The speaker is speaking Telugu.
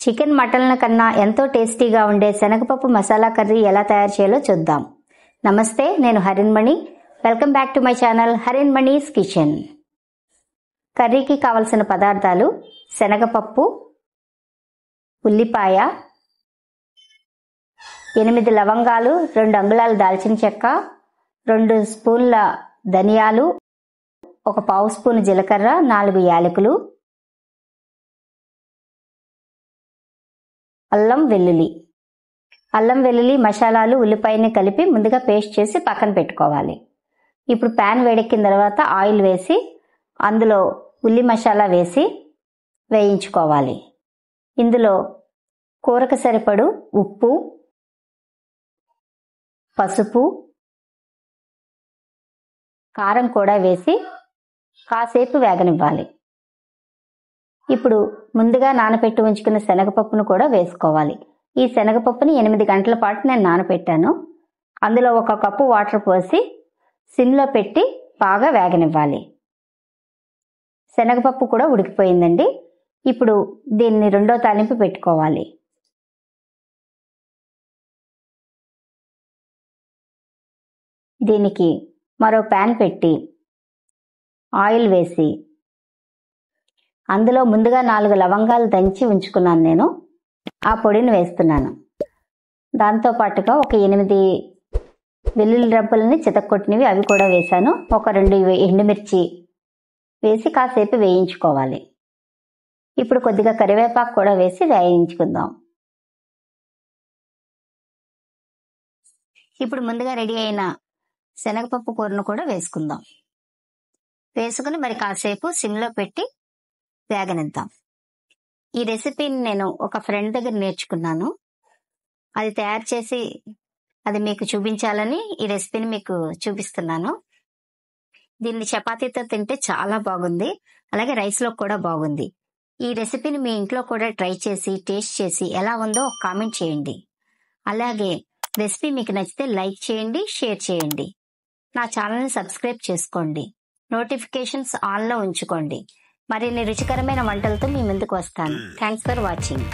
చికెన్ మటన్ల కన్నా ఎంతో టేస్టీగా ఉండే శనగపప్పు మసాలా కర్రీ ఎలా తయారు చేయాలో చూద్దాం. నమస్తే, నేను Harinmani. Welcome back to my channel Harinmani's kitchen. కర్రీకి కావలసిన పదార్థాలు: శనగపప్పు, ఉల్లిపాయ, 8 లవంగాలు, 2 అంగుళాల దాల్చిన చెక్క, 2 స్పూన్ల ధనియాలు, 1 పావు స్పూన్ జీలకర్ర, 4 యాలకులు, అల్లం వెల్లుల్లి మసాలాలు, ఉల్లిపాయని కలిపి ముందుగా పేస్ట్ చేసి పక్కన పెట్టుకోవాలి. ఇప్పుడు ప్యాన్ వేడెక్కిన తర్వాత ఆయిల్ వేసి అందులో ఉల్లి మసాలా వేసి వేయించుకోవాలి. ఇందులో కూరకు సరిపడు ఉప్పు, పసుపు, కారం కూడా వేసి కాసేపు వేగనివ్వాలి. ఇప్పుడు ముందుగా నానబెట్టి ఉంచుకున్న శనగపప్పును కూడా వేసుకోవాలి. ఈ శనగపప్పుని 8 గంటల పాటు నేను నానబెట్టాను. అందులో 1 కప్పు వాటర్ పోసి సిమ్లో పెట్టి బాగా వేగనివ్వాలి. శనగపప్పు కూడా ఉడికిపోయిందండి. ఇప్పుడు దీన్ని రెండో తాలింపు పెట్టుకోవాలి. దీనికి మరో ప్యాన్ పెట్టి ఆయిల్ వేసి అందులో ముందుగా 4 లవంగాలు దంచి ఉంచుకున్నాను నేను. ఆ పొడిని వేస్తున్నాను. దాంతోపాటుగా ఒక 8 వెల్లుల్లి రబ్బలని చితక్కొట్టినవి అవి కూడా వేశాను. ఒక 2 ఎండుమిర్చి వేసి కాసేపు వేయించుకోవాలి. ఇప్పుడు కొద్దిగా కరివేపాకు కూడా వేసి వేయించుకుందాం. ఇప్పుడు ముందుగా రెడీ అయిన శనగపప్పు కూరను కూడా వేసుకుందాం. వేసుకుని మరి కాసేపు సిమ్లో పెట్టి వేగనిద్దాం. ఈ రెసిపీని నేను ఒక ఫ్రెండ్ దగ్గర నేర్చుకున్నాను. అది తయారు చేసి అది మీకు చూపించాలని ఈ రెసిపీని మీకు చూపిస్తున్నాను. దీన్ని చపాతీతో తింటే చాలా బాగుంది, అలాగే రైస్లో కూడా బాగుంది. ఈ రెసిపీని మీ ఇంట్లో కూడా ట్రై చేసి టేస్ట్ చేసి ఎలా ఉందో ఒక కామెంట్ చేయండి. అలాగే రెసిపీ మీకు నచ్చితే లైక్ చేయండి, షేర్ చేయండి. నా ఛానల్ని సబ్స్క్రైబ్ చేసుకోండి. నోటిఫికేషన్స్ ఆన్లో ఉంచుకోండి. మరిన్ని రుచికరమైన వంటలతో మీ ముందుకు వస్తాను. Thanks for watching.